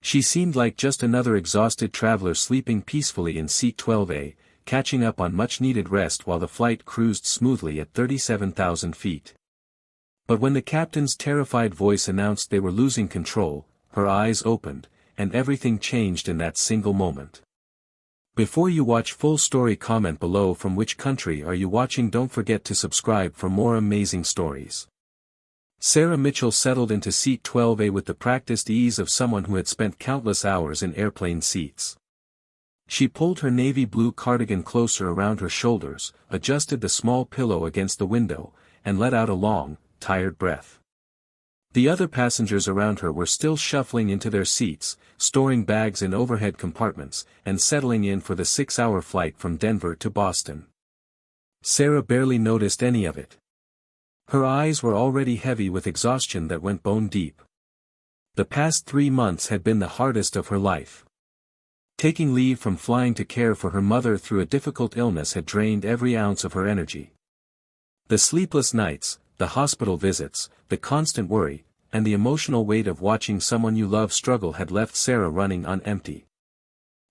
She seemed like just another exhausted traveler sleeping peacefully in seat 12A, catching up on much-needed rest while the flight cruised smoothly at 37,000 feet. But when the captain's terrified voice announced they were losing control, her eyes opened, and everything changed in that single moment. Before you watch full story, comment below from which country are you watching. Don't forget to subscribe for more amazing stories. Sarah Mitchell settled into seat 12A with the practiced ease of someone who had spent countless hours in airplane seats. She pulled her navy blue cardigan closer around her shoulders, adjusted the small pillow against the window, and let out a long, tired breath. The other passengers around her were still shuffling into their seats, storing bags in overhead compartments, and settling in for the 6-hour flight from Denver to Boston. Sarah barely noticed any of it. Her eyes were already heavy with exhaustion that went bone deep. The past 3 months had been the hardest of her life. Taking leave from flying to care for her mother through a difficult illness had drained every ounce of her energy. The sleepless nights, the hospital visits, the constant worry, and the emotional weight of watching someone you love struggle had left Sarah running on empty.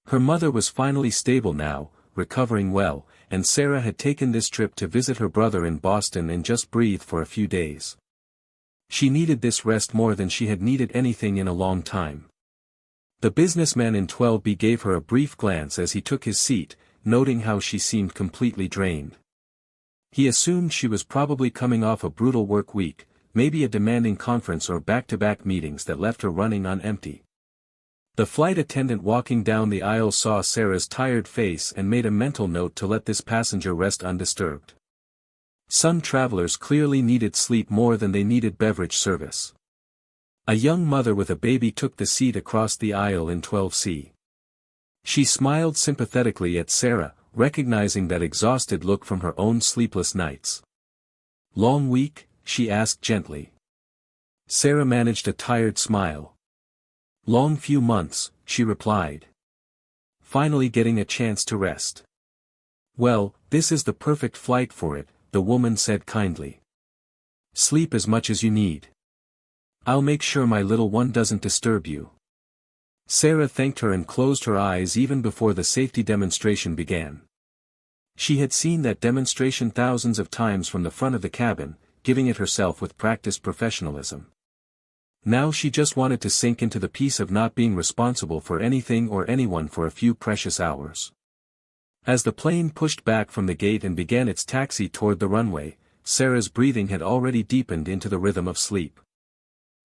Her mother was finally stable now, recovering well, and Sarah had taken this trip to visit her brother in Boston and just breathe for a few days. She needed this rest more than she had needed anything in a long time. The businessman in 12B gave her a brief glance as he took his seat, noting how she seemed completely drained. He assumed she was probably coming off a brutal work week, maybe a demanding conference or back-to-back meetings that left her running on empty. The flight attendant walking down the aisle saw Sarah's tired face and made a mental note to let this passenger rest undisturbed. Some travelers clearly needed sleep more than they needed beverage service. A young mother with a baby took the seat across the aisle in 12C. She smiled sympathetically at Sarah, recognizing that exhausted look from her own sleepless nights. "Long week?" she asked gently. Sarah managed a tired smile. "Long few months," she replied. "Finally getting a chance to rest." "Well, this is the perfect flight for it," the woman said kindly. "Sleep as much as you need. I'll make sure my little one doesn't disturb you." Sarah thanked her and closed her eyes even before the safety demonstration began. She had seen that demonstration thousands of times from the front of the cabin, giving it herself with practiced professionalism. Now she just wanted to sink into the peace of not being responsible for anything or anyone for a few precious hours. As the plane pushed back from the gate and began its taxi toward the runway, Sarah's breathing had already deepened into the rhythm of sleep.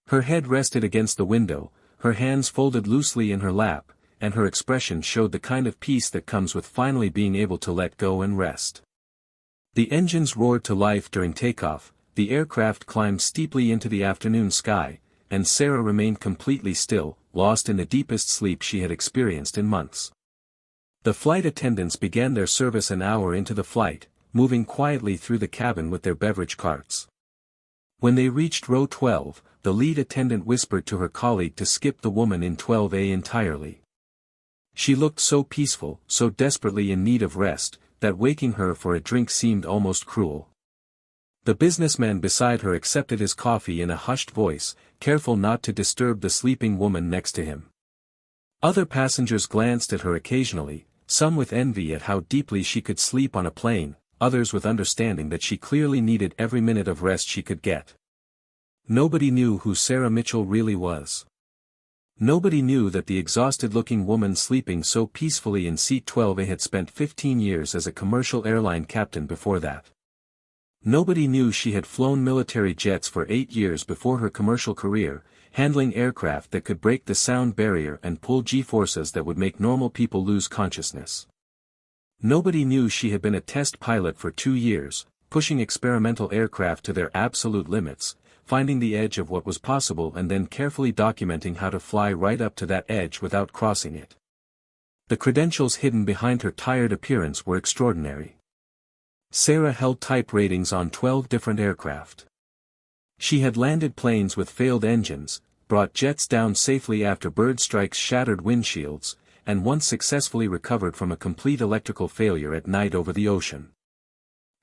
Her head rested against the window, her hands folded loosely in her lap, and her expression showed the kind of peace that comes with finally being able to let go and rest. The engines roared to life during takeoff, the aircraft climbed steeply into the afternoon sky, and Sarah remained completely still, lost in the deepest sleep she had experienced in months. The flight attendants began their service an hour into the flight, moving quietly through the cabin with their beverage carts. When they reached row 12, the lead attendant whispered to her colleague to skip the woman in 12A entirely. She looked so peaceful, so desperately in need of rest, that waking her for a drink seemed almost cruel. The businessman beside her accepted his coffee in a hushed voice, careful not to disturb the sleeping woman next to him. Other passengers glanced at her occasionally, some with envy at how deeply she could sleep on a plane, others with understanding that she clearly needed every minute of rest she could get. Nobody knew who Sarah Mitchell really was. Nobody knew that the exhausted-looking woman sleeping so peacefully in seat 12A had spent 15 years as a commercial airline captain before that. Nobody knew she had flown military jets for 8 years before her commercial career, handling aircraft that could break the sound barrier and pull G-forces that would make normal people lose consciousness. Nobody knew she had been a test pilot for 2 years, pushing experimental aircraft to their absolute limits, finding the edge of what was possible and then carefully documenting how to fly right up to that edge without crossing it. The credentials hidden behind her tired appearance were extraordinary. Sarah held type ratings on 12 different aircraft. She had landed planes with failed engines, brought jets down safely after bird strikes shattered windshields, and once successfully recovered from a complete electrical failure at night over the ocean.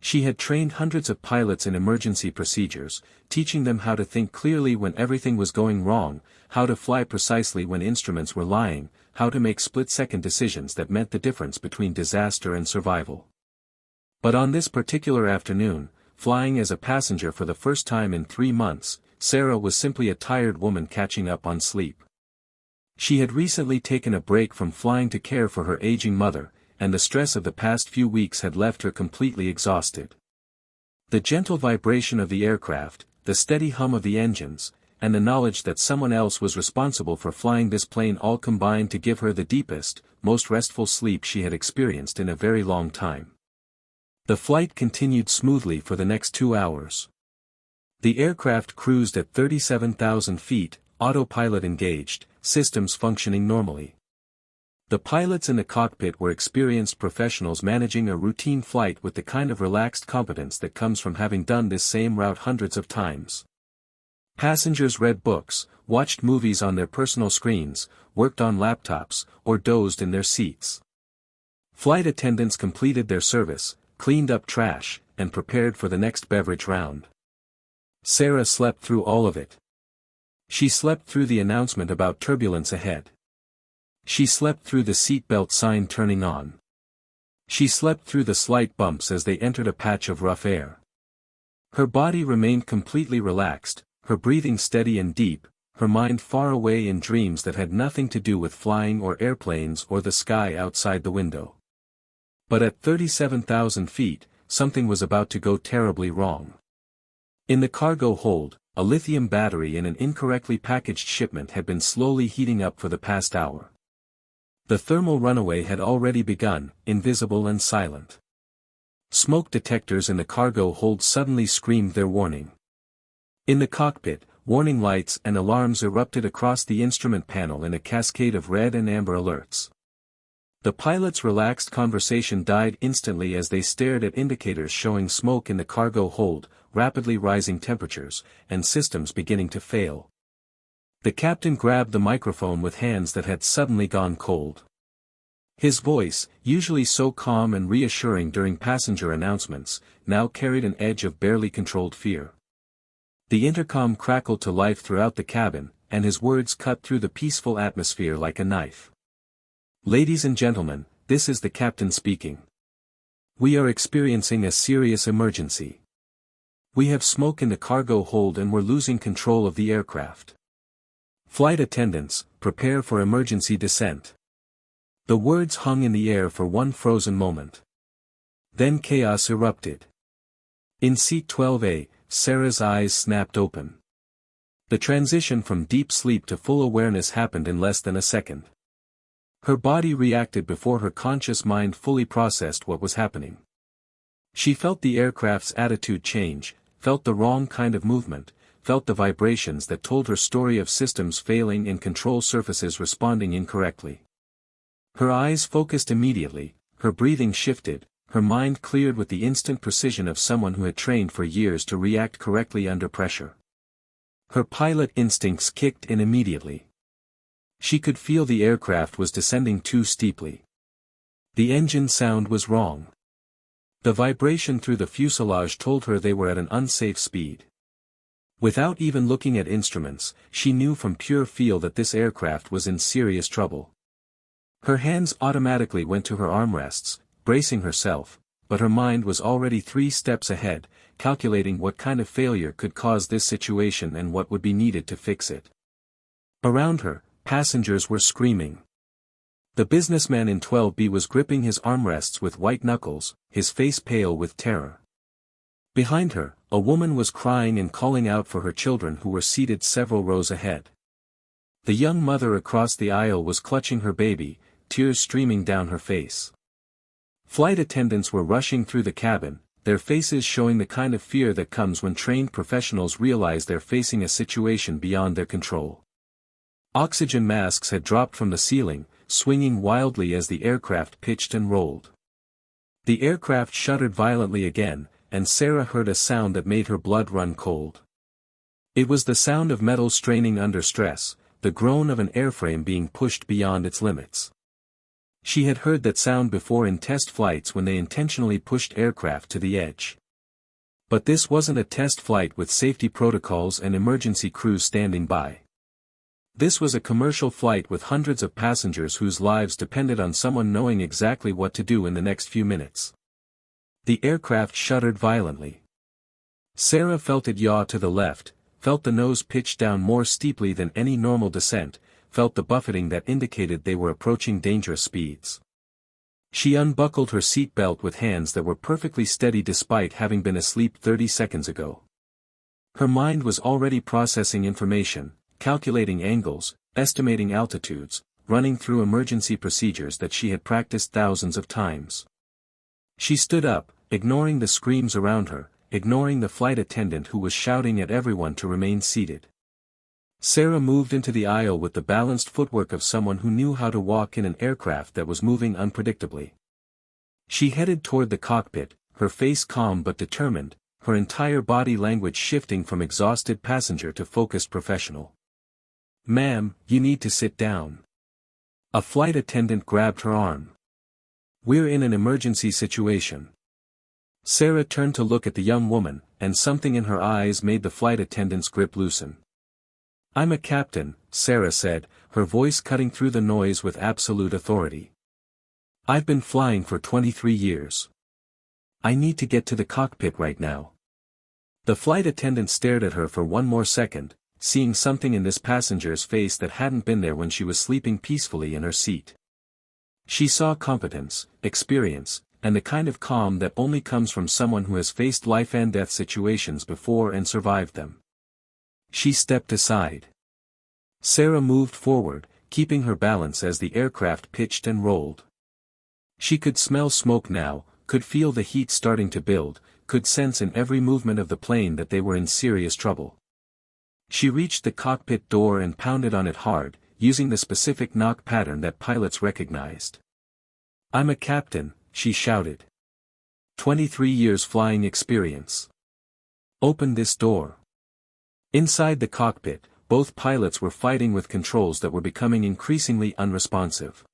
She had trained hundreds of pilots in emergency procedures, teaching them how to think clearly when everything was going wrong, how to fly precisely when instruments were lying, how to make split-second decisions that meant the difference between disaster and survival. But on this particular afternoon, flying as a passenger for the first time in 3 months, Sarah was simply a tired woman catching up on sleep. She had recently taken a break from flying to care for her aging mother, and the stress of the past few weeks had left her completely exhausted. The gentle vibration of the aircraft, the steady hum of the engines, and the knowledge that someone else was responsible for flying this plane all combined to give her the deepest, most restful sleep she had experienced in a very long time. The flight continued smoothly for the next 2 hours. The aircraft cruised at 37,000 feet, autopilot engaged, systems functioning normally. The pilots in the cockpit were experienced professionals managing a routine flight with the kind of relaxed competence that comes from having done this same route hundreds of times. Passengers read books, watched movies on their personal screens, worked on laptops, or dozed in their seats. Flight attendants completed their service, cleaned up trash, and prepared for the next beverage round. Sarah slept through all of it. She slept through the announcement about turbulence ahead. She slept through the seatbelt sign turning on. She slept through the slight bumps as they entered a patch of rough air. Her body remained completely relaxed, her breathing steady and deep, her mind far away in dreams that had nothing to do with flying or airplanes or the sky outside the window. But at 37,000 feet, something was about to go terribly wrong. In the cargo hold, a lithium battery in an incorrectly packaged shipment had been slowly heating up for the past hour. The thermal runaway had already begun, invisible and silent. Smoke detectors in the cargo hold suddenly screamed their warning. In the cockpit, warning lights and alarms erupted across the instrument panel in a cascade of red and amber alerts. The pilot's relaxed conversation died instantly as they stared at indicators showing smoke in the cargo hold, rapidly rising temperatures, and systems beginning to fail. The captain grabbed the microphone with hands that had suddenly gone cold. His voice, usually so calm and reassuring during passenger announcements, now carried an edge of barely controlled fear. The intercom crackled to life throughout the cabin, and his words cut through the peaceful atmosphere like a knife. "Ladies and gentlemen, this is the captain speaking. We are experiencing a serious emergency. We have smoke in the cargo hold and we're losing control of the aircraft. Flight attendants, prepare for emergency descent." The words hung in the air for one frozen moment. Then chaos erupted. In seat 12A, Sarah's eyes snapped open. The transition from deep sleep to full awareness happened in less than a second. Her body reacted before her conscious mind fully processed what was happening. She felt the aircraft's attitude change, felt the wrong kind of movement, felt the vibrations that told her story of systems failing and control surfaces responding incorrectly. Her eyes focused immediately, her breathing shifted, her mind cleared with the instant precision of someone who had trained for years to react correctly under pressure. Her pilot instincts kicked in immediately. She could feel the aircraft was descending too steeply. The engine sound was wrong. The vibration through the fuselage told her they were at an unsafe speed. Without even looking at instruments, she knew from pure feel that this aircraft was in serious trouble. Her hands automatically went to her armrests, bracing herself, but her mind was already 3 steps ahead, calculating what kind of failure could cause this situation and what would be needed to fix it. Around her, passengers were screaming. The businessman in 12B was gripping his armrests with white knuckles, his face pale with terror. Behind her, a woman was crying and calling out for her children who were seated several rows ahead. The young mother across the aisle was clutching her baby, tears streaming down her face. Flight attendants were rushing through the cabin, their faces showing the kind of fear that comes when trained professionals realize they're facing a situation beyond their control. Oxygen masks had dropped from the ceiling, swinging wildly as the aircraft pitched and rolled. The aircraft shuddered violently again, and Sarah heard a sound that made her blood run cold. It was the sound of metal straining under stress, the groan of an airframe being pushed beyond its limits. She had heard that sound before in test flights when they intentionally pushed aircraft to the edge. But this wasn't a test flight with safety protocols and emergency crews standing by. This was a commercial flight with hundreds of passengers whose lives depended on someone knowing exactly what to do in the next few minutes. The aircraft shuddered violently. Sarah felt it yaw to the left, felt the nose pitch down more steeply than any normal descent, felt the buffeting that indicated they were approaching dangerous speeds. She unbuckled her seat belt with hands that were perfectly steady despite having been asleep 30 seconds ago. Her mind was already processing information, calculating angles, estimating altitudes, running through emergency procedures that she had practiced thousands of times. She stood up, ignoring the screams around her, ignoring the flight attendant who was shouting at everyone to remain seated. Sarah moved into the aisle with the balanced footwork of someone who knew how to walk in an aircraft that was moving unpredictably. She headed toward the cockpit, her face calm but determined, her entire body language shifting from exhausted passenger to focused professional. "Ma'am, you need to sit down." A flight attendant grabbed her arm. "We're in an emergency situation." Sarah turned to look at the young woman, and something in her eyes made the flight attendant's grip loosen. "I'm a captain," Sarah said, her voice cutting through the noise with absolute authority. "I've been flying for 23 years. I need to get to the cockpit right now." The flight attendant stared at her for one more second, seeing something in this passenger's face that hadn't been there when she was sleeping peacefully in her seat. She saw competence, experience, and the kind of calm that only comes from someone who has faced life-and-death situations before and survived them. She stepped aside. Sarah moved forward, keeping her balance as the aircraft pitched and rolled. She could smell smoke now, could feel the heat starting to build, could sense in every movement of the plane that they were in serious trouble. She reached the cockpit door and pounded on it hard, using the specific knock pattern that pilots recognized. "I'm a captain," she shouted. 23 years flying experience. Open this door." Inside the cockpit, both pilots were fighting with controls that were becoming increasingly unresponsive.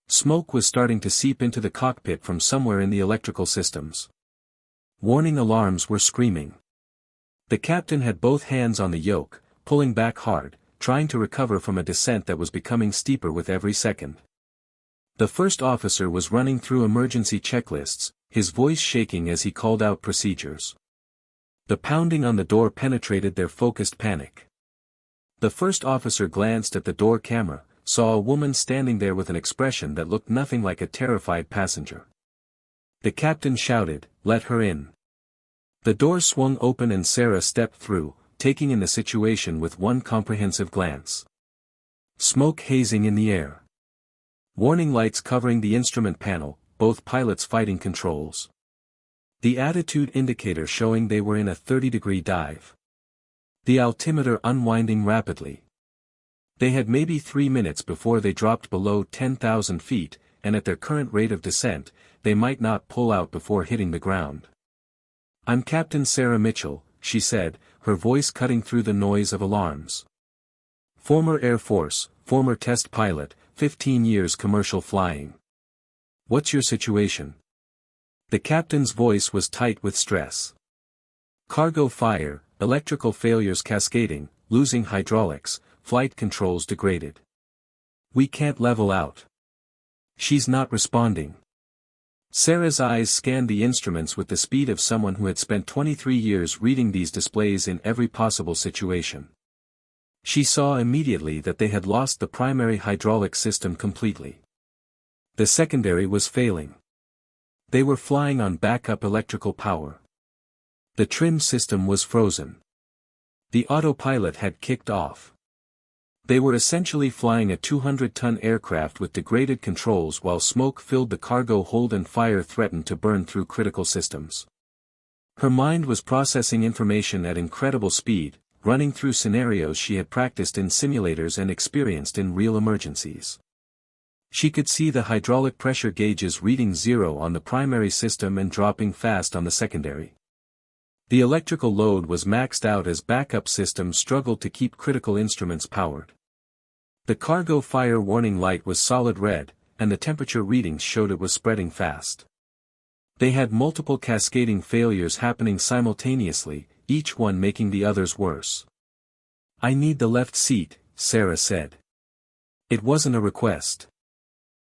Smoke was starting to seep into the cockpit from somewhere in the electrical systems. Warning alarms were screaming. The captain had both hands on the yoke, pulling back hard, trying to recover from a descent that was becoming steeper with every second. The first officer was running through emergency checklists, his voice shaking as he called out procedures. The pounding on the door penetrated their focused panic. The first officer glanced at the door camera, saw a woman standing there with an expression that looked nothing like a terrified passenger. The captain shouted, "Let her in." The door swung open and Sarah stepped through, taking in the situation with one comprehensive glance. Smoke hazing in the air. Warning lights covering the instrument panel, both pilots fighting controls. The attitude indicator showing they were in a 30-degree dive. The altimeter unwinding rapidly. They had maybe 3 minutes before they dropped below 10,000 feet, and at their current rate of descent, they might not pull out before hitting the ground. "I'm Captain Sarah Mitchell," she said, her voice cutting through the noise of alarms. "Former Air Force, former test pilot, 15 years commercial flying. What's your situation?" The captain's voice was tight with stress. "Cargo fire, electrical failures cascading, losing hydraulics, flight controls degraded. We can't level out. She's not responding." Sarah's eyes scanned the instruments with the speed of someone who had spent 23 years reading these displays in every possible situation. She saw immediately that they had lost the primary hydraulic system completely. The secondary was failing. They were flying on backup electrical power. The trim system was frozen. The autopilot had kicked off. They were essentially flying a 200-ton aircraft with degraded controls while smoke filled the cargo hold and fire threatened to burn through critical systems. Her mind was processing information at incredible speed, running through scenarios she had practiced in simulators and experienced in real emergencies. She could see the hydraulic pressure gauges reading 0 on the primary system and dropping fast on the secondary. The electrical load was maxed out as backup systems struggled to keep critical instruments powered. The cargo fire warning light was solid red, and the temperature readings showed it was spreading fast. They had multiple cascading failures happening simultaneously, each one making the others worse. "I need the left seat," Sarah said. It wasn't a request.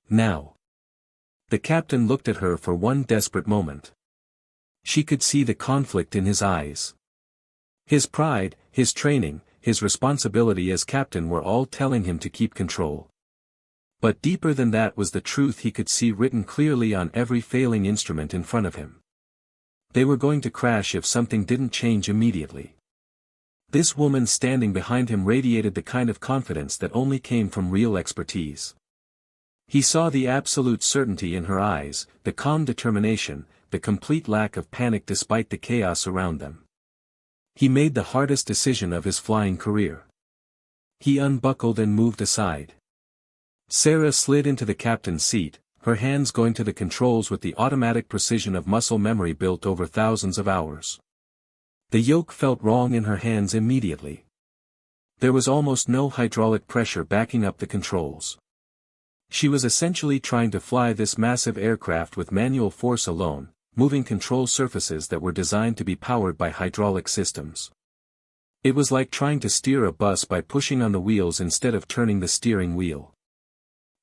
Now. The captain looked at her for one desperate moment. She could see the conflict in his eyes. His pride, his training, his responsibility as captain were all telling him to keep control. But deeper than that was the truth he could see written clearly on every failing instrument in front of him. They were going to crash if something didn't change immediately. This woman standing behind him radiated the kind of confidence that only came from real expertise. He saw the absolute certainty in her eyes, the calm determination, the complete lack of panic despite the chaos around them. He made the hardest decision of his flying career. He unbuckled and moved aside. Sarah slid into the captain's seat, her hands going to the controls with the automatic precision of muscle memory built over thousands of hours. The yoke felt wrong in her hands immediately. There was almost no hydraulic pressure backing up the controls. She was essentially trying to fly this massive aircraft with manual force alone, moving control surfaces that were designed to be powered by hydraulic systems. It was like trying to steer a bus by pushing on the wheels instead of turning the steering wheel.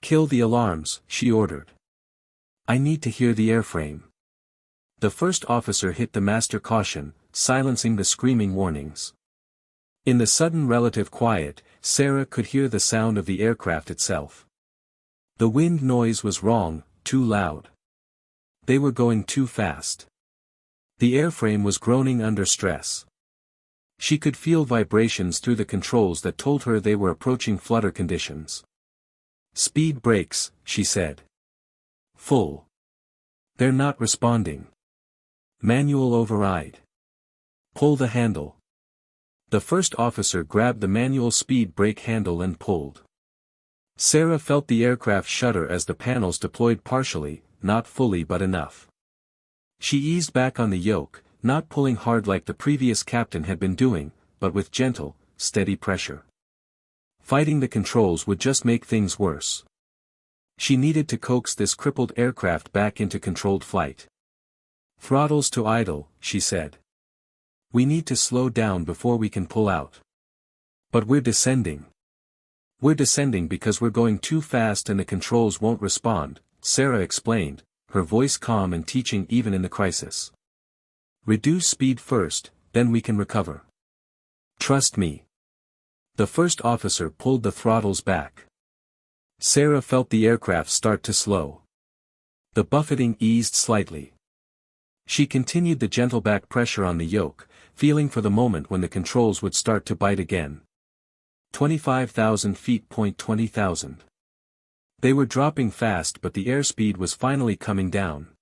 "Kill the alarms," she ordered. "I need to hear the airframe." The first officer hit the master caution, silencing the screaming warnings. In the sudden relative quiet, Sarah could hear the sound of the aircraft itself. The wind noise was wrong, too loud. They were going too fast. The airframe was groaning under stress. She could feel vibrations through the controls that told her they were approaching flutter conditions. "Speed brakes," she said. "Full. They're not responding. Manual override. Pull the handle." The first officer grabbed the manual speed brake handle and pulled. Sarah felt the aircraft shudder as the panels deployed partially, not fully but enough. She eased back on the yoke, not pulling hard like the previous captain had been doing, but with gentle, steady pressure. Fighting the controls would just make things worse. She needed to coax this crippled aircraft back into controlled flight. "Throttles to idle," she said. "We need to slow down before we can pull out." "But we're descending." "We're descending because we're going too fast and the controls won't respond," Sarah explained, her voice calm and teaching even in the crisis. "Reduce speed first, then we can recover. Trust me." The first officer pulled the throttles back. Sarah felt the aircraft start to slow. The buffeting eased slightly. She continued the gentle back pressure on the yoke, feeling for the moment when the controls would start to bite again. 25,000 feet. 20,000. They were dropping fast, but the airspeed was finally coming down.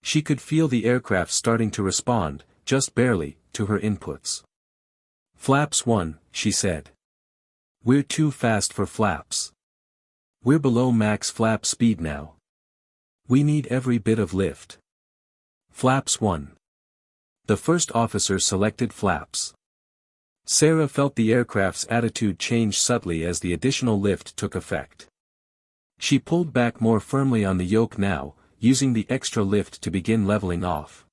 She could feel the aircraft starting to respond, just barely, to her inputs. "Flaps 1, she said. "We're too fast for flaps. We're below max flap speed now. We need every bit of lift." "Flaps 1. The first officer selected flaps. Sarah felt the aircraft's attitude change subtly as the additional lift took effect. She pulled back more firmly on the yoke now, using the extra lift to begin leveling off.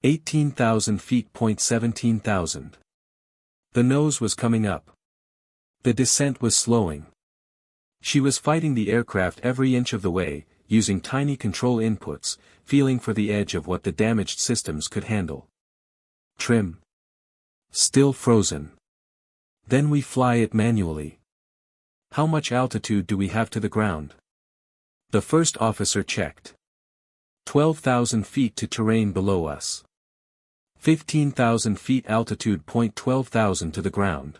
18,000 feet. 17,000. The nose was coming up. The descent was slowing. She was fighting the aircraft every inch of the way, using tiny control inputs, feeling for the edge of what the damaged systems could handle. "Trim. Still frozen. Then we fly it manually. How much altitude do we have to the ground?" The first officer checked. 12,000 feet to terrain below us. 15,000 feet altitude. 12,000 to the ground.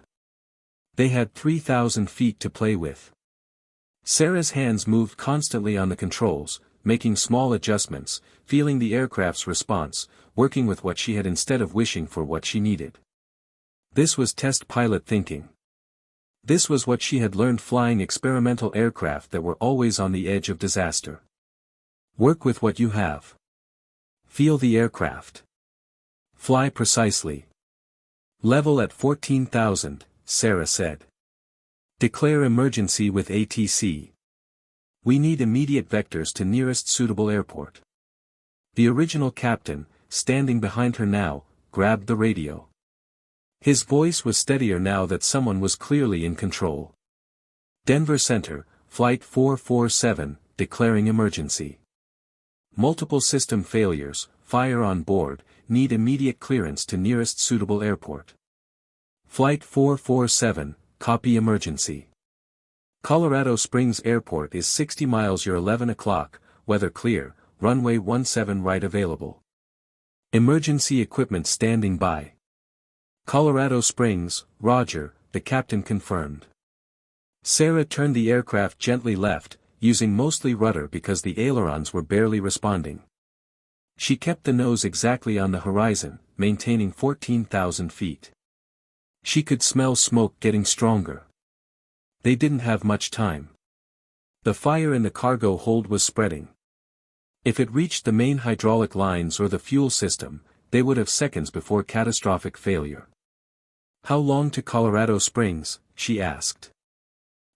They had 3,000 feet to play with. Sarah's hands moved constantly on the controls, making small adjustments, feeling the aircraft's response, working with what she had instead of wishing for what she needed. This was test pilot thinking. This was what she had learned flying experimental aircraft that were always on the edge of disaster. Work with what you have. Feel the aircraft. Fly precisely. Level at 14,000, Sarah said. Declare emergency with ATC. We need immediate vectors to nearest suitable airport. The original captain, standing behind her now, grabbed the radio. His voice was steadier now that someone was clearly in control. Denver Center, Flight 447, declaring emergency. Multiple system failures, fire on board, need immediate clearance to nearest suitable airport. Flight 447, copy emergency. Colorado Springs Airport is 60 miles. Your 11 o'clock, weather clear, runway 17 right available. Emergency equipment standing by. Colorado Springs, Roger, the captain confirmed. Sarah turned the aircraft gently left, using mostly rudder because the ailerons were barely responding. She kept the nose exactly on the horizon, maintaining 14,000 feet. She could smell smoke getting stronger. They didn't have much time. The fire in the cargo hold was spreading. If it reached the main hydraulic lines or the fuel system, they would have seconds before catastrophic failure. How long to Colorado Springs? She asked.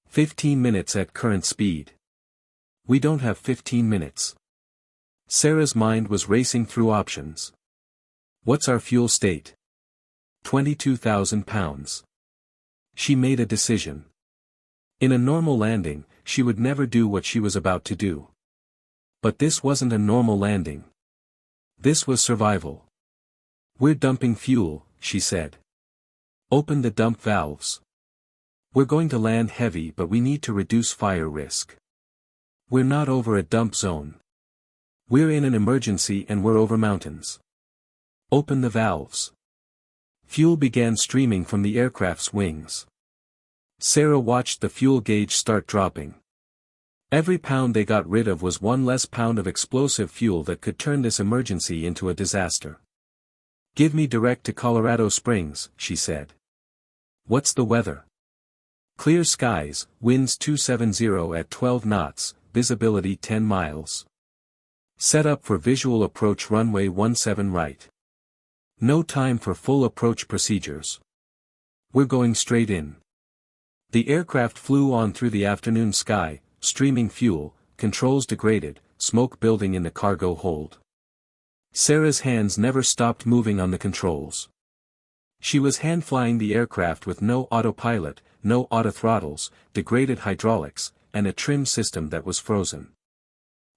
15 minutes at current speed. We don't have 15 minutes. Sarah's mind was racing through options. What's our fuel state? 22,000 pounds. She made a decision. In a normal landing, she would never do what she was about to do. But this wasn't a normal landing. This was survival. We're dumping fuel, she said. Open the dump valves. We're going to land heavy, but we need to reduce fire risk. We're not over a dump zone. We're in an emergency and we're over mountains. Open the valves. Fuel began streaming from the aircraft's wings. Sarah watched the fuel gauge start dropping. Every pound they got rid of was one less pound of explosive fuel that could turn this emergency into a disaster. Give me direct to Colorado Springs, she said. What's the weather? Clear skies, winds 270 at 12 knots, visibility 10 miles. Set up for visual approach runway 17 right. No time for full approach procedures. We're going straight in. The aircraft flew on through the afternoon sky, streaming fuel, controls degraded, smoke building in the cargo hold. Sarah's hands never stopped moving on the controls. She was hand-flying the aircraft with no autopilot, no autothrottles, degraded hydraulics, and a trim system that was frozen.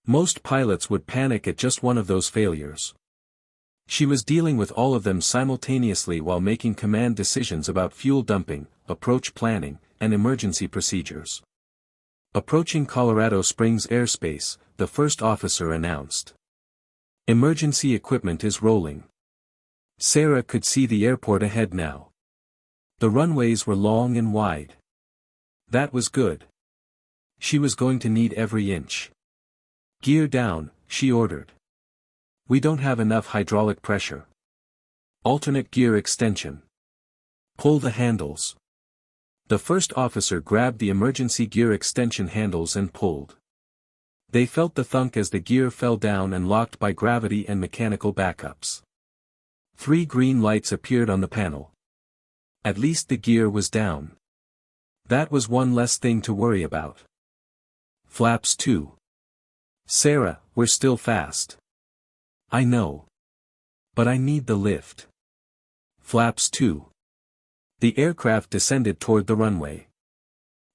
Most pilots would panic at just one of those failures. She was dealing with all of them simultaneously while making command decisions about fuel dumping, approach planning, and emergency procedures. Approaching Colorado Springs airspace, the first officer announced. Emergency equipment is rolling. Sarah could see the airport ahead now. The runways were long and wide. That was good. She was going to need every inch. Gear down, she ordered. We don't have enough hydraulic pressure. Alternate gear extension. Pull the handles. The first officer grabbed the emergency gear extension handles and pulled. They felt the thunk as the gear fell down and locked by gravity and mechanical backups. 3 green lights appeared on the panel. At least the gear was down. That was one less thing to worry about. Flaps 2. Sarah, we're still fast. I know. But I need the lift. Flaps 2. The aircraft descended toward the runway.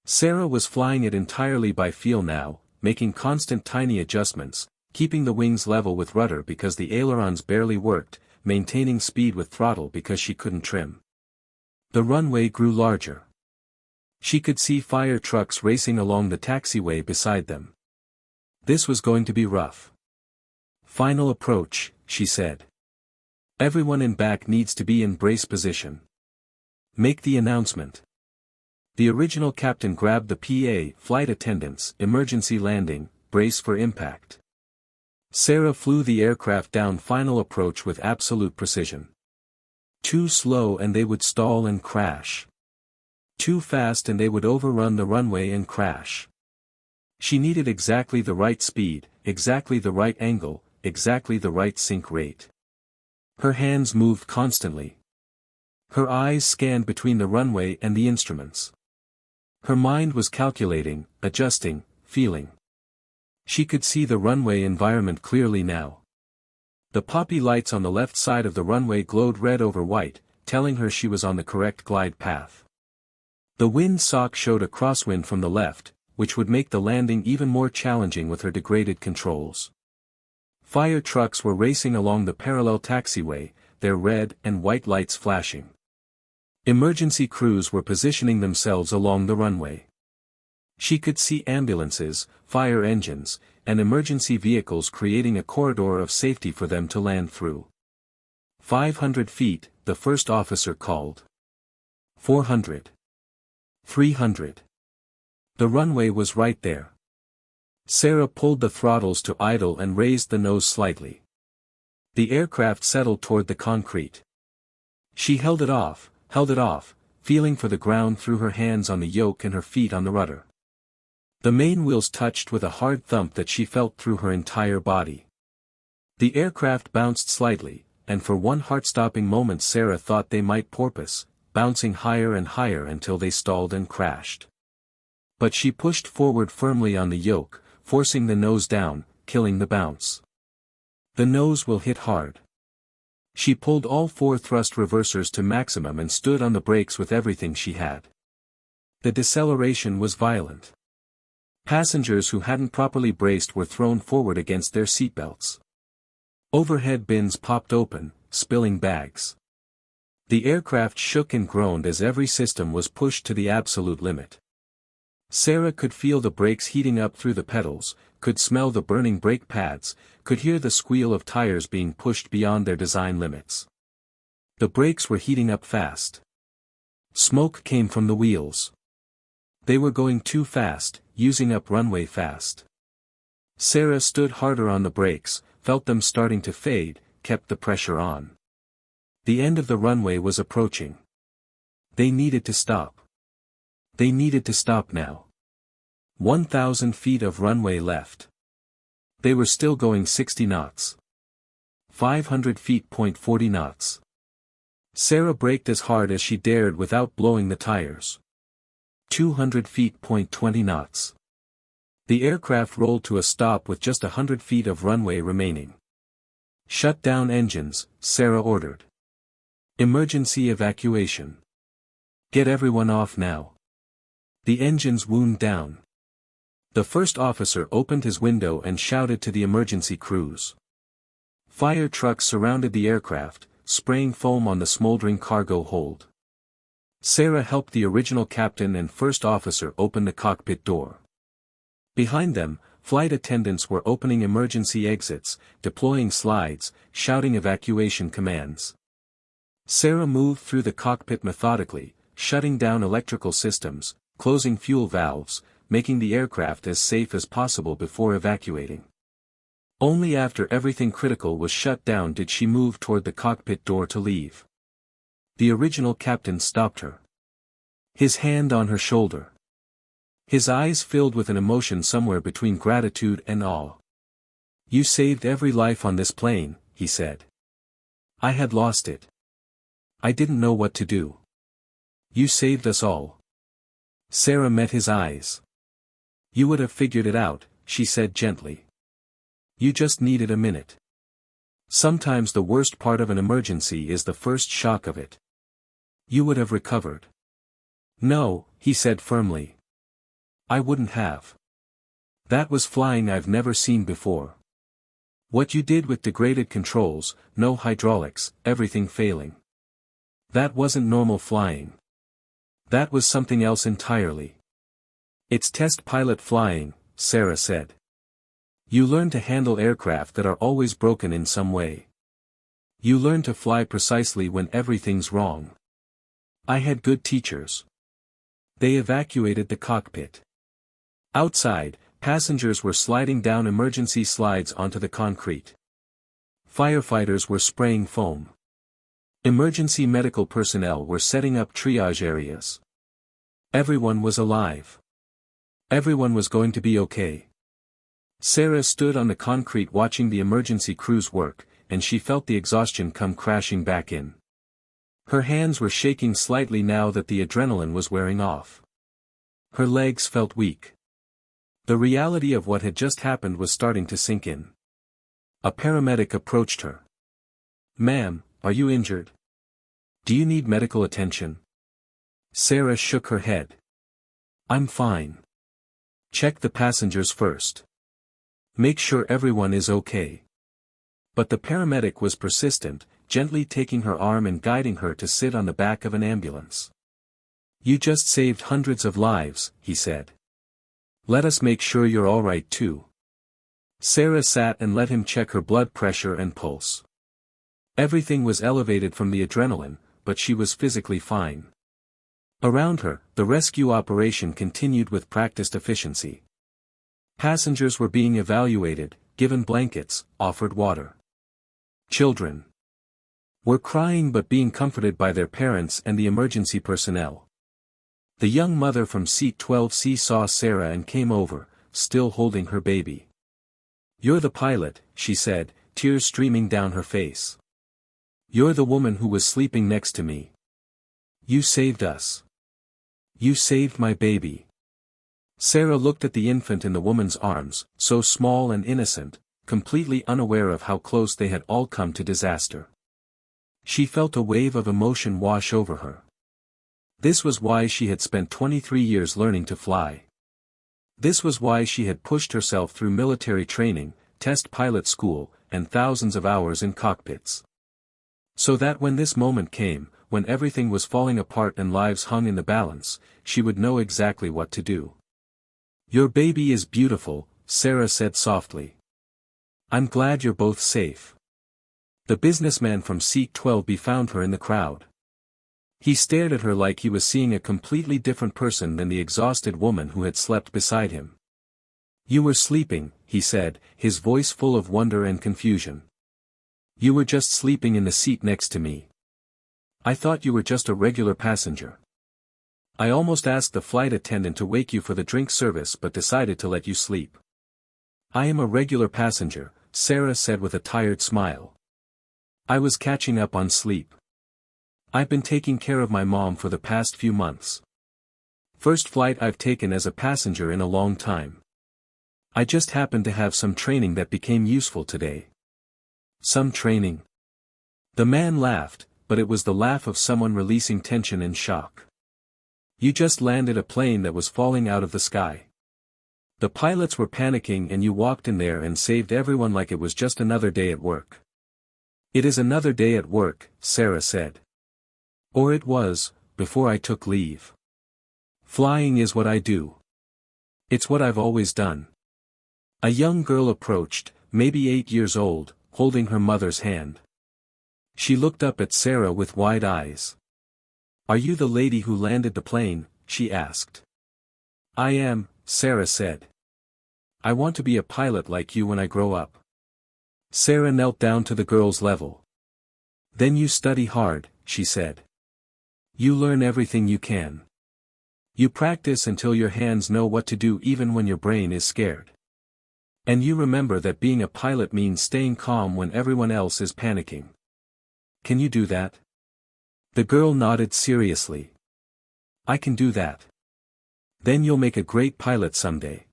Sarah was flying it entirely by feel now, making constant tiny adjustments, keeping the wings level with rudder because the ailerons barely worked, maintaining speed with throttle because she couldn't trim. The runway grew larger. She could see fire trucks racing along the taxiway beside them. This was going to be rough. Final approach, she said. Everyone in back needs to be in brace position. Make the announcement. The original captain grabbed the PA, flight attendants, emergency landing, brace for impact. Sarah flew the aircraft down final approach with absolute precision. Too slow and they would stall and crash. Too fast and they would overrun the runway and crash. She needed exactly the right speed, exactly the right angle, exactly the right sink rate. Her hands moved constantly. Her eyes scanned between the runway and the instruments. Her mind was calculating, adjusting, feeling. She could see the runway environment clearly now. The poppy lights on the left side of the runway glowed red over white, telling her she was on the correct glide path. The wind sock showed a crosswind from the left, which would make the landing even more challenging with her degraded controls. Fire trucks were racing along the parallel taxiway, their red and white lights flashing. Emergency crews were positioning themselves along the runway. She could see ambulances, fire engines, and emergency vehicles creating a corridor of safety for them to land through. 500 feet, the first officer called. 400. 300. The runway was right there. Sarah pulled the throttles to idle and raised the nose slightly. The aircraft settled toward the concrete. She held it off, feeling for the ground through her hands on the yoke and her feet on the rudder. The main wheels touched with a hard thump that she felt through her entire body. The aircraft bounced slightly, and for one heart-stopping moment Sarah thought they might porpoise, bouncing higher and higher until they stalled and crashed. But she pushed forward firmly on the yoke, forcing the nose down, killing the bounce. The nose will hit hard. She pulled all 4 thrust reversers to maximum and stood on the brakes with everything she had. The deceleration was violent. Passengers who hadn't properly braced were thrown forward against their seatbelts. Overhead bins popped open, spilling bags. The aircraft shook and groaned as every system was pushed to the absolute limit. Sarah could feel the brakes heating up through the pedals, could smell the burning brake pads, could hear the squeal of tires being pushed beyond their design limits. The brakes were heating up fast. Smoke came from the wheels. They were going too fast, using up runway fast. Sarah stood harder on the brakes, felt them starting to fade, kept the pressure on. The end of the runway was approaching. They needed to stop. They needed to stop now. 1,000 feet of runway left. They were still going 60 knots. 500 feet. 40 knots. Sarah braked as hard as she dared without blowing the tires. 200 feet. 20 knots. The aircraft rolled to a stop with just 100 feet of runway remaining. Shut down engines, Sarah ordered. Emergency evacuation. Get everyone off now. The engines wound down. The first officer opened his window and shouted to the emergency crews. Fire trucks surrounded the aircraft, spraying foam on the smoldering cargo hold. Sarah helped the original captain and first officer open the cockpit door. Behind them, flight attendants were opening emergency exits, deploying slides, shouting evacuation commands. Sarah moved through the cockpit methodically, shutting down electrical systems, closing fuel valves, making the aircraft as safe as possible before evacuating. Only after everything critical was shut down did she move toward the cockpit door to leave. The original captain stopped her. His hand on her shoulder. His eyes filled with an emotion somewhere between gratitude and awe. "You saved every life on this plane," he said. "I had lost it. I didn't know what to do. You saved us all." Sarah met his eyes. "You would have figured it out," she said gently. "You just needed a minute. Sometimes the worst part of an emergency is the first shock of it. You would have recovered." "No," he said firmly. "I wouldn't have. That was flying I've never seen before. What you did with degraded controls, no hydraulics, everything failing. That wasn't normal flying. That was something else entirely. It's test pilot flying," Sarah said. "You learn to handle aircraft that are always broken in some way. You learn to fly precisely when everything's wrong. I had good teachers." They evacuated the cockpit. Outside, passengers were sliding down emergency slides onto the concrete. Firefighters were spraying foam. Emergency medical personnel were setting up triage areas. Everyone was alive. Everyone was going to be okay. Sarah stood on the concrete watching the emergency crews work, and she felt the exhaustion come crashing back in. Her hands were shaking slightly now that the adrenaline was wearing off. Her legs felt weak. The reality of what had just happened was starting to sink in. A paramedic approached her. "Ma'am, are you injured? Do you need medical attention?" Sarah shook her head. "I'm fine. Check the passengers first. Make sure everyone is okay." But the paramedic was persistent, gently taking her arm and guiding her to sit on the back of an ambulance. "You just saved hundreds of lives," he said. "Let us make sure you're all right too." Sarah sat and let him check her blood pressure and pulse. Everything was elevated from the adrenaline, but she was physically fine. Around her, the rescue operation continued with practiced efficiency. Passengers were being evaluated, given blankets, offered water. Children were crying but being comforted by their parents and the emergency personnel. The young mother from seat 12C saw Sarah and came over, still holding her baby. "You're the pilot," she said, tears streaming down her face. "You're the woman who was sleeping next to me. You saved us. You saved my baby." Sarah looked at the infant in the woman's arms, so small and innocent, completely unaware of how close they had all come to disaster. She felt a wave of emotion wash over her. This was why she had spent 23 years learning to fly. This was why she had pushed herself through military training, test pilot school, and thousands of hours in cockpits. So that when this moment came, when everything was falling apart and lives hung in the balance, she would know exactly what to do. "Your baby is beautiful," Sarah said softly. "I'm glad you're both safe." The businessman from seat 12B found her in the crowd. He stared at her like he was seeing a completely different person than the exhausted woman who had slept beside him. "You were sleeping," he said, his voice full of wonder and confusion. "You were just sleeping in the seat next to me. I thought you were just a regular passenger. I almost asked the flight attendant to wake you for the drink service but decided to let you sleep." "I am a regular passenger," Sarah said with a tired smile. "I was catching up on sleep. I've been taking care of my mom for the past few months. First flight I've taken as a passenger in a long time. I just happened to have some training that became useful today." "Some training?" The man laughed, but it was the laugh of someone releasing tension and shock. "You just landed a plane that was falling out of the sky. The pilots were panicking and you walked in there and saved everyone like it was just another day at work." "It is another day at work," Sarah said. "Or it was, before I took leave. Flying is what I do. It's what I've always done." A young girl approached, maybe 8 years old, holding her mother's hand. She looked up at Sarah with wide eyes. "Are you the lady who landed the plane?" she asked. "I am," Sarah said. "I want to be a pilot like you when I grow up." Sarah knelt down to the girl's level. "Then you study hard," she said. "You learn everything you can. You practice until your hands know what to do even when your brain is scared. And you remember that being a pilot means staying calm when everyone else is panicking. Can you do that?" The girl nodded seriously. "I can do that." "Then you'll make a great pilot someday."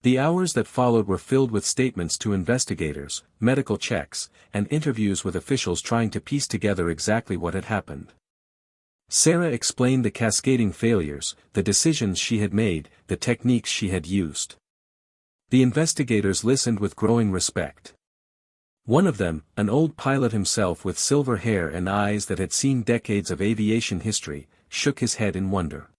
The hours that followed were filled with statements to investigators, medical checks, and interviews with officials trying to piece together exactly what had happened. Sarah explained the cascading failures, the decisions she had made, the techniques she had used. The investigators listened with growing respect. One of them, an old pilot himself with silver hair and eyes that had seen decades of aviation history, shook his head in wonder.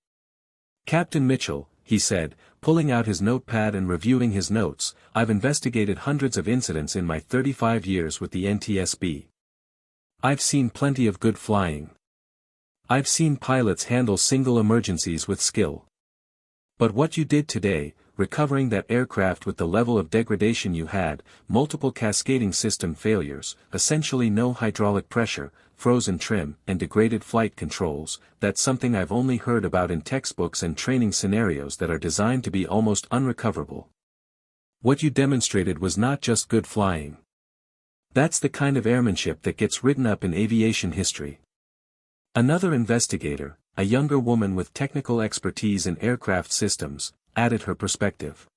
"Captain Mitchell," he said, pulling out his notepad and reviewing his notes, "I've investigated hundreds of incidents in my 35 years with the NTSB. I've seen plenty of good flying. I've seen pilots handle single emergencies with skill. But what you did today, recovering that aircraft with the level of degradation you had, multiple cascading system failures, essentially no hydraulic pressure, frozen trim, and degraded flight controls, that's something I've only heard about in textbooks and training scenarios that are designed to be almost unrecoverable. What you demonstrated was not just good flying. That's the kind of airmanship that gets written up in aviation history." Another investigator, a younger woman with technical expertise in aircraft systems, added her perspective.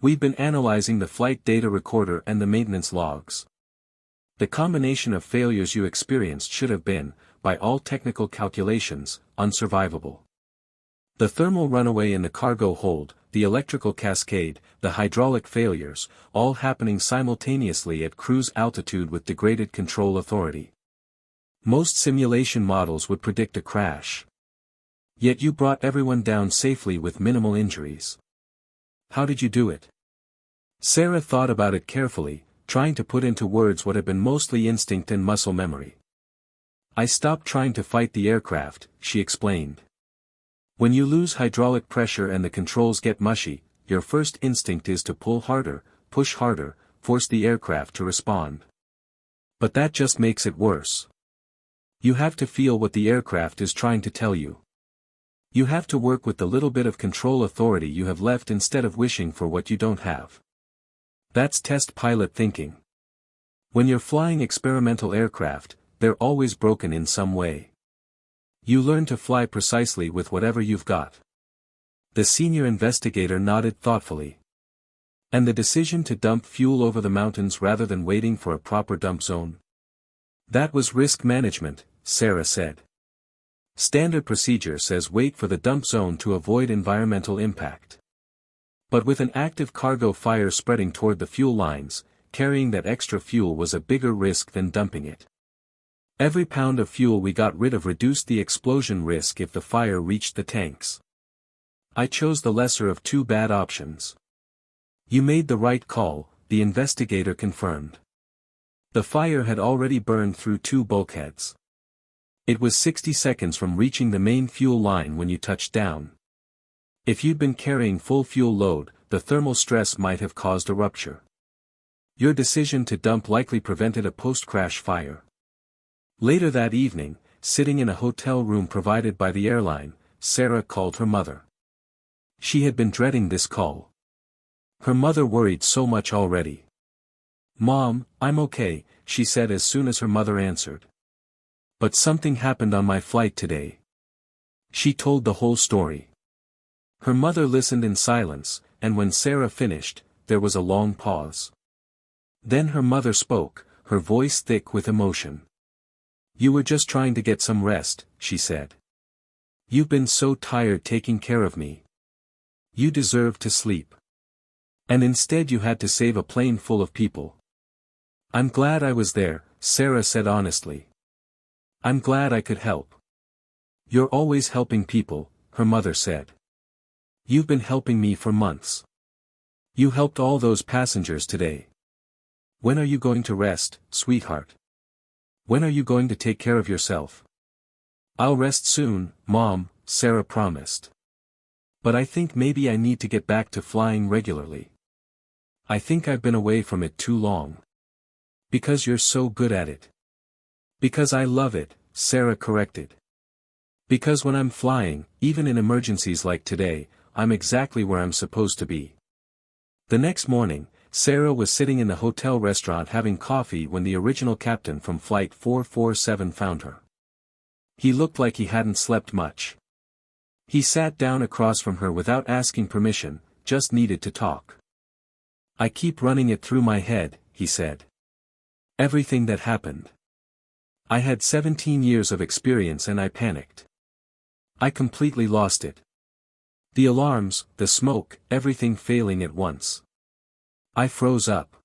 We've been analyzing the flight data recorder and the maintenance logs. The combination of failures you experienced should have been, by all technical calculations, unsurvivable. The thermal runaway in the cargo hold, the electrical cascade, the hydraulic failures, all happening simultaneously at cruise altitude with degraded control authority. Most simulation models would predict a crash. Yet you brought everyone down safely with minimal injuries. How did you do it? Sarah thought about it carefully, trying to put into words what had been mostly instinct and muscle memory. I stopped trying to fight the aircraft, she explained. When you lose hydraulic pressure and the controls get mushy, your first instinct is to pull harder, push harder, force the aircraft to respond. But that just makes it worse. You have to feel what the aircraft is trying to tell you. You have to work with the little bit of control authority you have left instead of wishing for what you don't have. That's test pilot thinking. When you're flying experimental aircraft, they're always broken in some way. You learn to fly precisely with whatever you've got. The senior investigator nodded thoughtfully. And the decision to dump fuel over the mountains rather than waiting for a proper dump zone? That was risk management, Sarah said. Standard procedure says wait for the dump zone to avoid environmental impact. But with an active cargo fire spreading toward the fuel lines, carrying that extra fuel was a bigger risk than dumping it. Every pound of fuel we got rid of reduced the explosion risk if the fire reached the tanks. I chose the lesser of two bad options. You made the right call, the investigator confirmed. The fire had already burned through two bulkheads. It was 60 seconds from reaching the main fuel line when you touched down. If you'd been carrying full fuel load, the thermal stress might have caused a rupture. Your decision to dump likely prevented a post-crash fire. Later that evening, sitting in a hotel room provided by the airline, Sarah called her mother. She had been dreading this call. Her mother worried so much already. "Mom, I'm okay," she said as soon as her mother answered. "But something happened on my flight today." She told the whole story. Her mother listened in silence, and when Sarah finished, there was a long pause. Then her mother spoke, her voice thick with emotion. "You were just trying to get some rest," she said. "You've been so tired taking care of me. You deserved to sleep. And instead you had to save a plane full of people." "I'm glad I was there," Sarah said honestly. "I'm glad I could help." "You're always helping people," her mother said. "You've been helping me for months. You helped all those passengers today. When are you going to rest, sweetheart? When are you going to take care of yourself?" "I'll rest soon, Mom," Sarah promised. "But I think maybe I need to get back to flying regularly. I think I've been away from it too long." "Because you're so good at it." "Because I love it," Sarah corrected. "Because when I'm flying, even in emergencies like today, I'm exactly where I'm supposed to be." The next morning, Sarah was sitting in the hotel restaurant having coffee when the original captain from Flight 447 found her. He looked like he hadn't slept much. He sat down across from her without asking permission, just needed to talk. "I keep running it through my head," he said. "Everything that happened. I had 17 years of experience and I panicked. I completely lost it. The alarms, the smoke, everything failing at once. I froze up.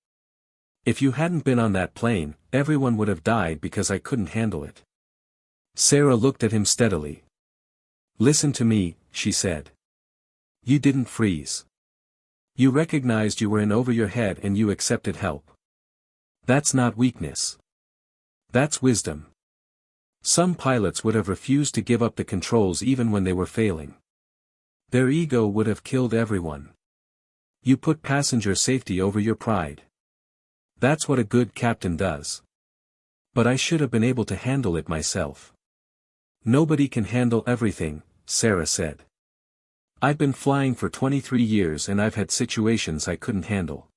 If you hadn't been on that plane, everyone would have died because I couldn't handle it." Sarah looked at him steadily. "Listen to me," she said. "You didn't freeze. You recognized you were in over your head and you accepted help. That's not weakness. That's wisdom. Some pilots would have refused to give up the controls even when they were failing. Their ego would have killed everyone. You put passenger safety over your pride. That's what a good captain does. But I should have been able to handle it myself." "Nobody can handle everything," Sarah said. "I've been flying for 23 years and I've had situations I couldn't handle.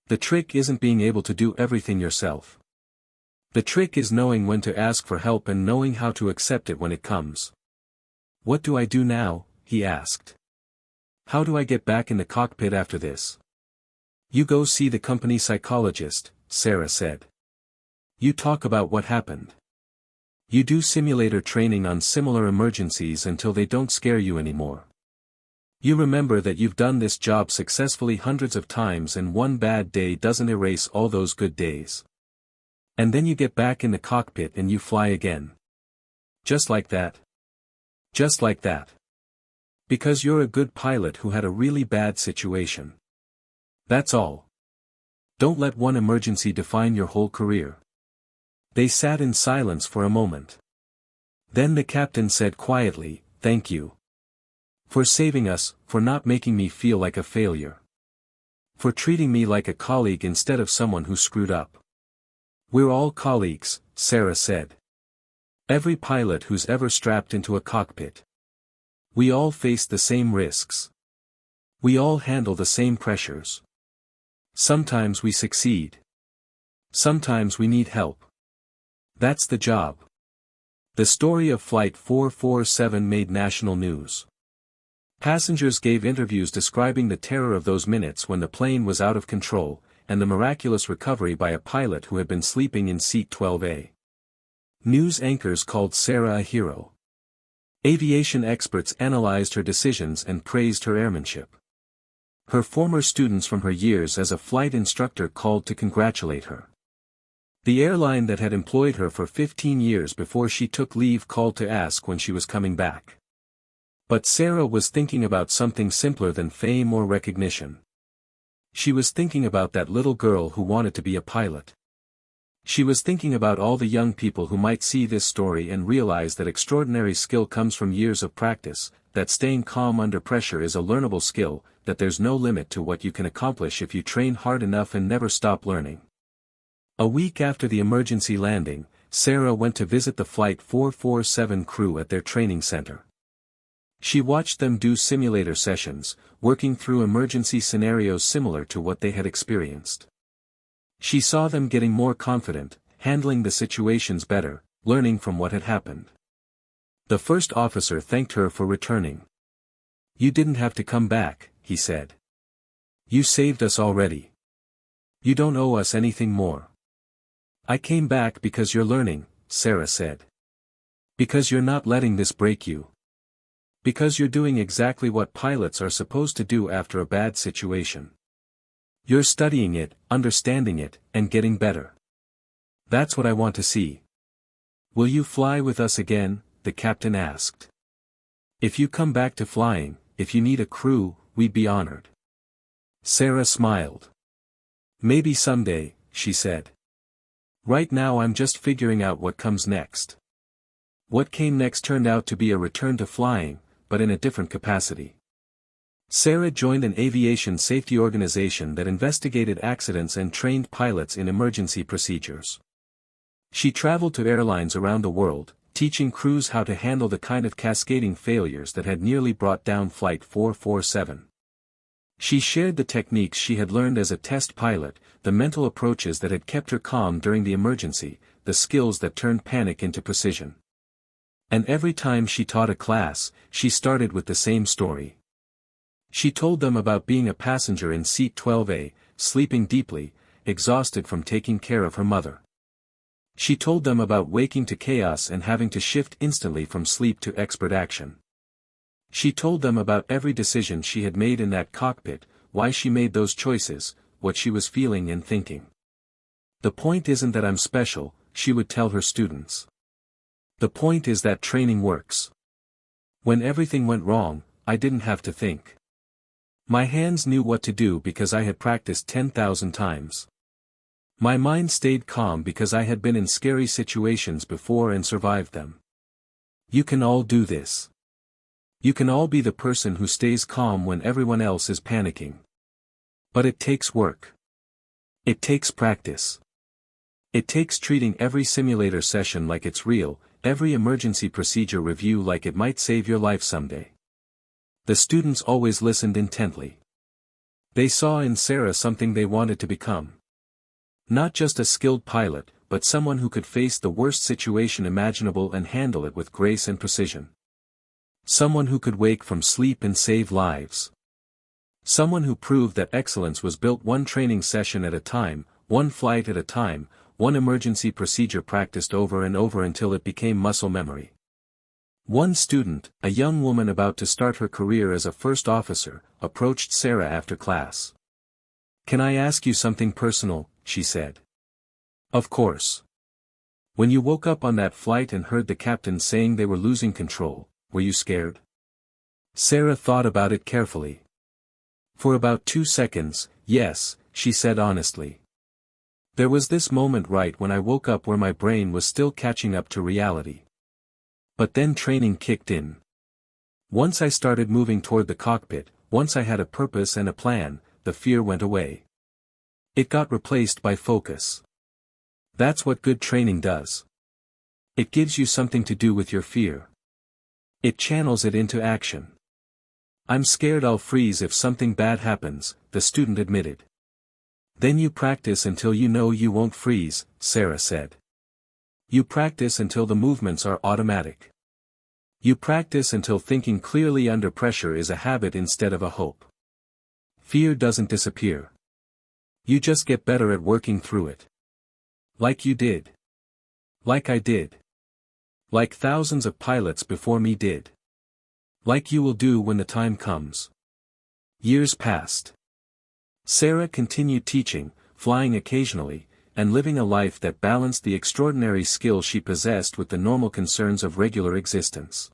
The trick isn't being able to do everything yourself. The trick is knowing when to ask for help and knowing how to accept it when it comes." "What do I do now?" he asked. "How do I get back in the cockpit after this?" You go see the company psychologist, Sarah said. You talk about what happened. You do simulator training on similar emergencies until they don't scare you anymore. You remember that you've done this job successfully hundreds of times and one bad day doesn't erase all those good days. And then you get back in the cockpit and you fly again. Just like that. Just like that. Because you're a good pilot who had a really bad situation. That's all. Don't let one emergency define your whole career. They sat in silence for a moment. Then the captain said quietly, "Thank you. For saving us, for not making me feel like a failure. For treating me like a colleague instead of someone who screwed up." "We're all colleagues," Sarah said. "Every pilot who's ever strapped into a cockpit. We all face the same risks. We all handle the same pressures. Sometimes we succeed. Sometimes we need help. That's the job." The story of Flight 447 made national news. Passengers gave interviews describing the terror of those minutes when the plane was out of control, and the miraculous recovery by a pilot who had been sleeping in seat 12A. News anchors called Sarah a hero. Aviation experts analyzed her decisions and praised her airmanship. Her former students from her years as a flight instructor called to congratulate her. The airline that had employed her for 15 years before she took leave called to ask when she was coming back. But Sarah was thinking about something simpler than fame or recognition. She was thinking about that little girl who wanted to be a pilot. She was thinking about all the young people who might see this story and realize that extraordinary skill comes from years of practice, that staying calm under pressure is a learnable skill, that there's no limit to what you can accomplish if you train hard enough and never stop learning. A week after the emergency landing, Sarah went to visit the Flight 447 crew at their training center. She watched them do simulator sessions, working through emergency scenarios similar to what they had experienced. She saw them getting more confident, handling the situations better, learning from what had happened. The first officer thanked her for returning. "You didn't have to come back," he said. "You saved us already. You don't owe us anything more." "I came back because you're learning," Sarah said. "Because you're not letting this break you. Because you're doing exactly what pilots are supposed to do after a bad situation. You're studying it, understanding it, and getting better. That's what I want to see." "Will you fly with us again?" the captain asked. "If you come back to flying, if you need a crew, we'd be honored." Sarah smiled. "Maybe someday," she said. "Right now I'm just figuring out what comes next." What came next turned out to be a return to flying, but in a different capacity. Sarah joined an aviation safety organization that investigated accidents and trained pilots in emergency procedures. She traveled to airlines around the world, teaching crews how to handle the kind of cascading failures that had nearly brought down Flight 447. She shared the techniques she had learned as a test pilot, the mental approaches that had kept her calm during the emergency, the skills that turned panic into precision. And every time she taught a class, she started with the same story. She told them about being a passenger in seat 12A, sleeping deeply, exhausted from taking care of her mother. She told them about waking to chaos and having to shift instantly from sleep to expert action. She told them about every decision she had made in that cockpit, why she made those choices, what she was feeling and thinking. "The point isn't that I'm special," she would tell her students. "The point is that training works. When everything went wrong, I didn't have to think. My hands knew what to do because I had practiced 10,000 times. My mind stayed calm because I had been in scary situations before and survived them. You can all do this. You can all be the person who stays calm when everyone else is panicking. But it takes work. It takes practice. It takes treating every simulator session like it's real, every emergency procedure review like it might save your life someday." The students always listened intently. They saw in Sarah something they wanted to become. Not just a skilled pilot, but someone who could face the worst situation imaginable and handle it with grace and precision. Someone who could wake from sleep and save lives. Someone who proved that excellence was built one training session at a time, one flight at a time, one emergency procedure practiced over and over until it became muscle memory. One student, a young woman about to start her career as a first officer, approached Sarah after class. "Can I ask you something personal?" she said. "Of course. When you woke up on that flight and heard the captain saying they were losing control, were you scared?" Sarah thought about it carefully. "For about 2 seconds, yes," she said honestly. "There was this moment right when I woke up where my brain was still catching up to reality. But then training kicked in. Once I started moving toward the cockpit, once I had a purpose and a plan, the fear went away. It got replaced by focus. That's what good training does. It gives you something to do with your fear. It channels it into action." "I'm scared I'll freeze if something bad happens," the student admitted. "Then you practice until you know you won't freeze," Sarah said. "You practice until the movements are automatic. You practice until thinking clearly under pressure is a habit instead of a hope. Fear doesn't disappear. You just get better at working through it. Like you did. Like I did. Like thousands of pilots before me did. Like you will do when the time comes." Years passed. Sarah continued teaching, flying occasionally, and living a life that balanced the extraordinary skill she possessed with the normal concerns of regular existence.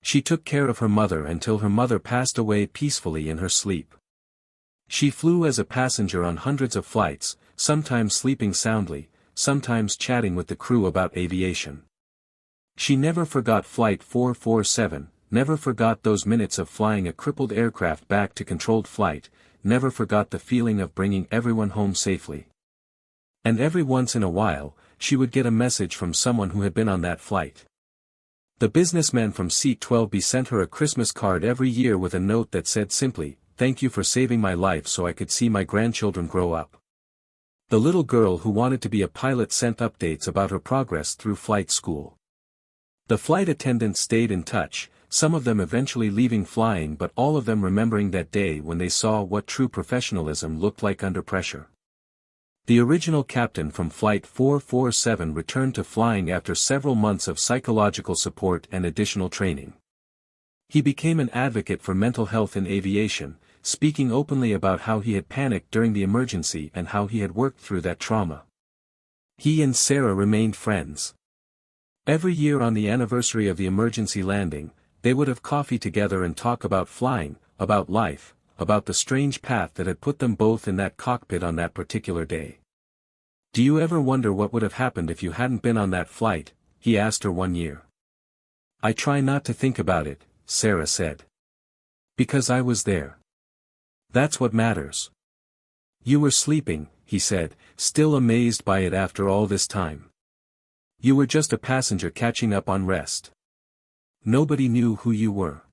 She took care of her mother until her mother passed away peacefully in her sleep. She flew as a passenger on hundreds of flights, sometimes sleeping soundly, sometimes chatting with the crew about aviation. She never forgot Flight 447, never forgot those minutes of flying a crippled aircraft back to controlled flight, never forgot the feeling of bringing everyone home safely. And every once in a while, she would get a message from someone who had been on that flight. The businessman from Seat 12B sent her a Christmas card every year with a note that said simply, "Thank you for saving my life so I could see my grandchildren grow up." The little girl who wanted to be a pilot sent updates about her progress through flight school. The flight attendants stayed in touch, some of them eventually leaving flying but all of them remembering that day when they saw what true professionalism looked like under pressure. The original captain from Flight 447 returned to flying after several months of psychological support and additional training. He became an advocate for mental health in aviation, speaking openly about how he had panicked during the emergency and how he had worked through that trauma. He and Sarah remained friends. Every year on the anniversary of the emergency landing, they would have coffee together and talk about flying, about life, about the strange path that had put them both in that cockpit on that particular day. "Do you ever wonder what would have happened if you hadn't been on that flight?" he asked her one year. "I try not to think about it," Sarah said. "Because I was there. That's what matters." "You were sleeping," he said, still amazed by it after all this time. "You were just a passenger catching up on rest. Nobody knew who you were.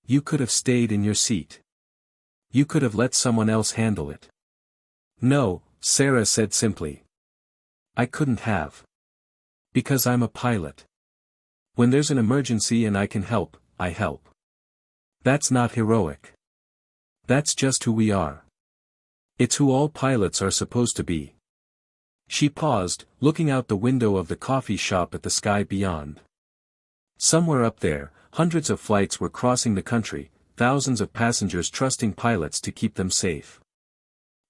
You could have stayed in your seat. You could have let someone else handle it." "No," Sarah said simply. "I couldn't have. Because I'm a pilot. When there's an emergency and I can help, I help. That's not heroic. That's just who we are. It's who all pilots are supposed to be." She paused, looking out the window of the coffee shop at the sky beyond. Somewhere up there, hundreds of flights were crossing the country, thousands of passengers trusting pilots to keep them safe.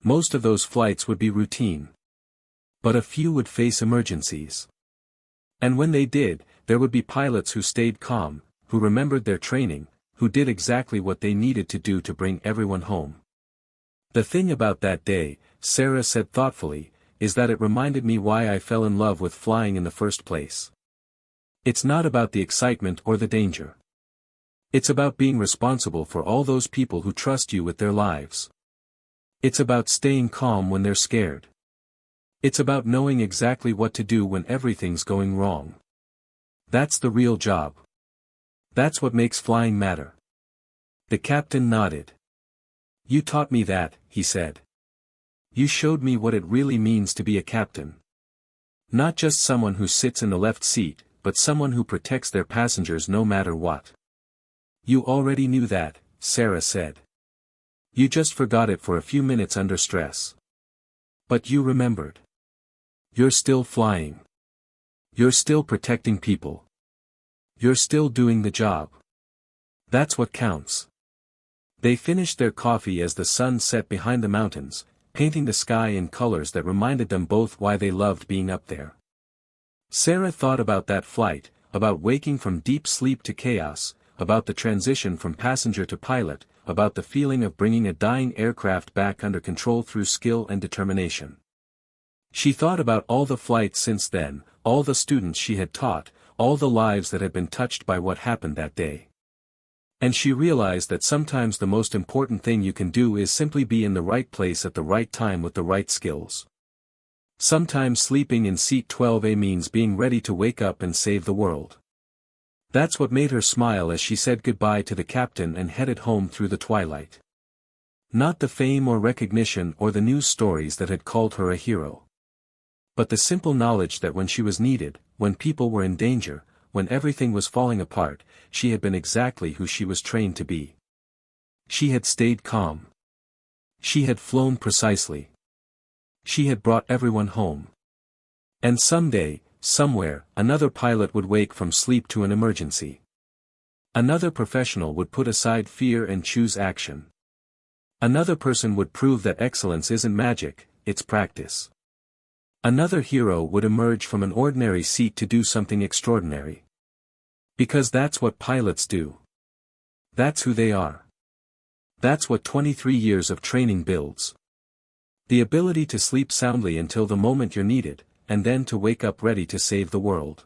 Most of those flights would be routine. But a few would face emergencies. And when they did, there would be pilots who stayed calm, who remembered their training, who did exactly what they needed to do to bring everyone home. "The thing about that day," Sarah said thoughtfully, "is that it reminded me why I fell in love with flying in the first place. It's not about the excitement or the danger. It's about being responsible for all those people who trust you with their lives. It's about staying calm when they're scared. It's about knowing exactly what to do when everything's going wrong. That's the real job. That's what makes flying matter." The captain nodded. "You taught me that," he said. "You showed me what it really means to be a captain. Not just someone who sits in the left seat, but someone who protects their passengers no matter what." "You already knew that," Sarah said. You just forgot it for a few minutes under stress. But you remembered. You're still flying. You're still protecting people. You're still doing the job. That's what counts. They finished their coffee as the sun set behind the mountains, painting the sky in colors that reminded them both why they loved being up there. Sarah thought about that flight, about waking from deep sleep to chaos, about the transition from passenger to pilot, about the feeling of bringing a dying aircraft back under control through skill and determination. She thought about all the flights since then, all the students she had taught, all the lives that had been touched by what happened that day. And she realized that sometimes the most important thing you can do is simply be in the right place at the right time with the right skills. Sometimes sleeping in seat 12A means being ready to wake up and save the world. That's what made her smile as she said goodbye to the captain and headed home through the twilight. Not the fame or recognition or the news stories that had called her a hero. But the simple knowledge that when she was needed, when people were in danger, when everything was falling apart, she had been exactly who she was trained to be. She had stayed calm. She had flown precisely. She had brought everyone home. And someday, somewhere, another pilot would wake from sleep to an emergency. Another professional would put aside fear and choose action. Another person would prove that excellence isn't magic, it's practice. Another hero would emerge from an ordinary seat to do something extraordinary. Because that's what pilots do. That's who they are. That's what 23 years of training builds. The ability to sleep soundly until the moment you're needed, and then to wake up ready to save the world.